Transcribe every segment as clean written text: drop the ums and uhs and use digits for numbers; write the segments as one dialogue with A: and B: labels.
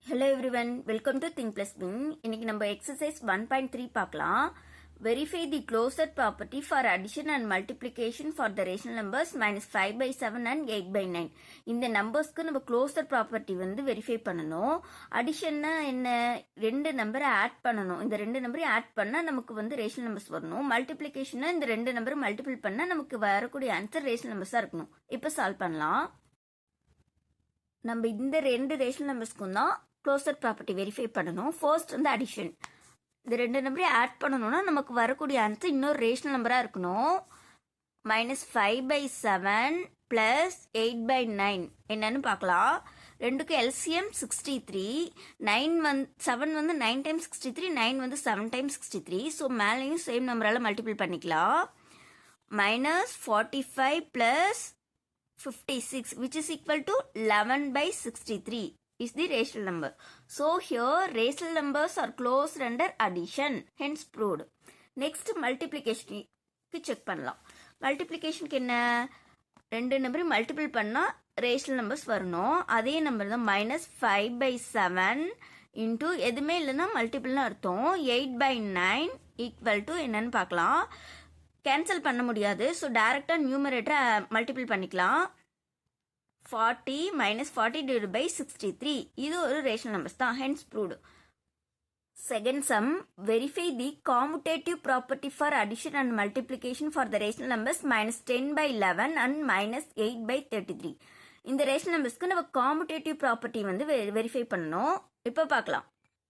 A: Hello everyone, welcome to Think Plus Bing. இன்னைக்கு நம்ம exercise 1.3 பார்க்கலாம். Verify the closure property for addition and multiplication for the rational numbers minus 5 by 7 and 8 by 9. இந்த நம்பர்ஸ்க்கு நம்ம closure property வந்து verify பண்ணணும். அடிஷன்னா என்ன, ரெண்டு நம்பரை ஆட் பண்ணணும். இந்த ரெண்டு நம்பரையும் ஆட் பண்ணா நமக்கு வந்து ரேஷனல் நம்பர்ஸ் வரணும். மல்டிப்ளிகேஷன்னா இந்த ரெண்டு நம்பரை மல்டிபிள் பண்ணா நமக்கு வரக்கூடிய ஆன்சர் ரேஷனல் நம்பர்ஸா இருக்கணும். இப்போ சால்வ் பண்ணலாம். நம்ம இந்த ரெண்டு ரேஷனல் நம்பர்ஸ்க்கும் தான் க்ளோசர் ப்ராப்பர்ட்டி வெரிஃபை பண்ணணும். ஃபர்ஸ்ட் வந்து அடிஷன். இந்த ரெண்டு நம்பரையும் ஆட் பண்ணணும்னா நமக்கு வரக்கூடிய ஆன்சர் இன்னொரு ரேஷனல் நம்பராக இருக்கணும். -5/7 + 8/9 என்னன்னு பார்க்கலாம். ரெண்டுக்கு எல்சிஎம் 63. 7 வந்து 9 டைம்ஸ் 63, 9 வந்து 7 டைம்ஸ் 63. ஸோ மேலேயும் சேம் நம்பரால் மல்டிபிள் பண்ணிக்கலாம். -45 + 56 which is equal to 11/63 is the rational number. So here rational numbers are closed under addition, hence proved. Next multiplication க்கு செக் பண்ணலாம். மல்டிப்ளிகேஷனுக்கு என்ன, ரெண்டு நம்பரையும் மல்டிபிள் பண்ணா ரேஷனல் நம்பர்ஸ் வரணும். அதே நம்பர் தான் -5/7 இன்டூ எதுவுமே இல்லைன்னா மல்டிபிள்னு அர்த்தம் 8/9 ஈக்குவல் டு என்னன்னு பார்க்கலாம். கேன்சல் பண்ண முடியாது. ஸோ டைரக்டாக நியூமரேட்டரை மல்டிபிள் பண்ணிக்கலாம். 40 - 40 divided by 63. இது ஒரு ரேஷனல் நம்பர்ஸ் தான், hence proved. Second sum, verify the commutative property for addition and multiplication for the rational numbers -10/11 and -8/33. இந்த ரேஷனல் நம்பர்ஸ்க்கு நம்ம commutative property வந்து வெரிஃபை பண்ணணும். இப்போ பார்க்கலாம்.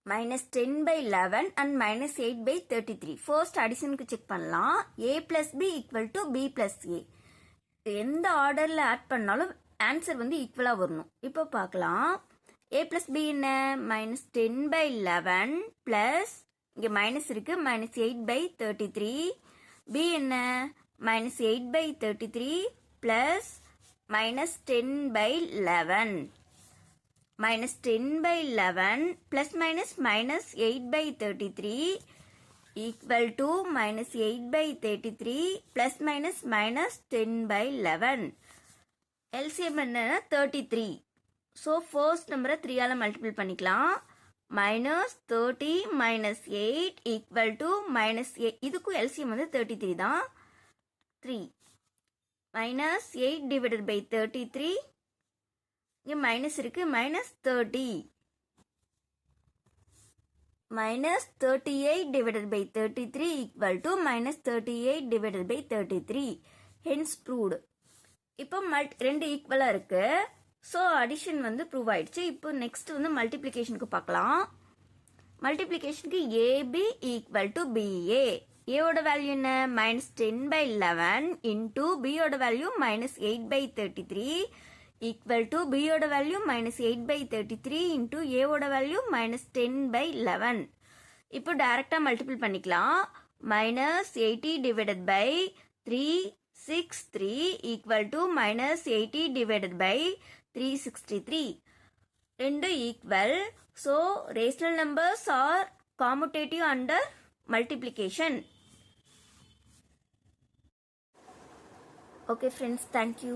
A: -10/11 and -8/33. ஃபர்ஸ்ட் அடிஷனுக்கு செக் பண்ணலாம். a + b = b + a. எந்த ஆர்டரில் ஆட் பண்ணாலும் ஆன்சர் வந்து ஈக்குவலாக வரணும். இப்போ பார்க்கலாம். a + b என்ன, -10/11 ப்ளஸ் இங்கே மைனஸ் இருக்கு -8/33. b என்ன, -8/33 plus -10/11. -10/11 plus -8/33 equal to -8/33 plus -10/11. LCM என்னன்னா 33. ஸோ ஃபர்ஸ்ட் நம்பரை 3ஆல் மல்டிபிள் பண்ணிக்கலாம். -30 - 8 ஈக்குவல் டு -8. இதுக்கும் LCM வந்து 33 தான். 3 -8 டிவைடட் பை 33. இங்கே மைனஸ் இருக்கு -30. -38 divided by 33 equal to -38 divided by 33. Hence proved. இப்போ ரெண்டு ஈக்குவலாக இருக்கு. ஸோ அடிஷன் வந்து ப்ரூவ் ஆயிடுச்சு. இப்போ நெக்ஸ்ட் வந்து மல்டிப்ளிகேஷனுக்கு பார்க்கலாம். மல்டிப்ளிகேஷனுக்கு ஏபி ஈக்குவல் டு பிஏ. ஏவோட வேல்யூ என்ன, -10/11 இன்டூ பியோட வேல்யூ -8/33 ஈக்குவல் டு பியோட வேல்யூ -8/33 இன்டூ ஏவோட வேல்யூ -10/11. இப்போ டைரக்டாக மல்டிபிள் பண்ணிக்கலாம். -80 divided by 363 equal to -80 divided by 363. ரெண்டு equal. So rational numbers are commutative under multiplication. Okay friends, thank you.